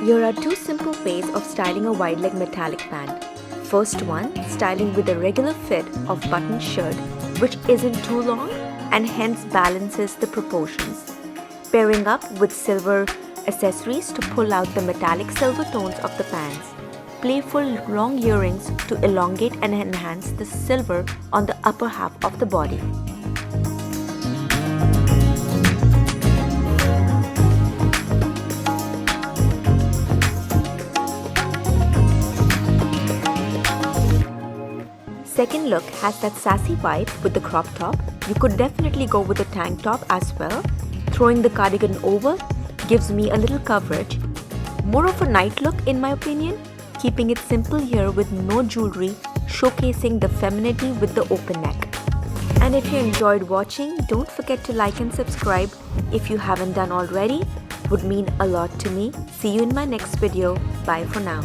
Here are two simple ways of styling a wide leg metallic pant. First one, styling with a regular fit of button shirt which isn't too long and hence balances the proportions. Pairing up with silver accessories to pull out the metallic silver tones of the pants. Playful long earrings to elongate and enhance the silver on the upper half of the body. Second look has that sassy vibe with the crop top. You could definitely go with a tank top as well. Throwing the cardigan over gives me a little coverage. More of a night look in my opinion, keeping it simple here with no jewelry, showcasing the femininity with the open neck. And if you enjoyed watching, don't forget to like and subscribe if you haven't done already. Would mean a lot to me. See you in my next video. Bye for now.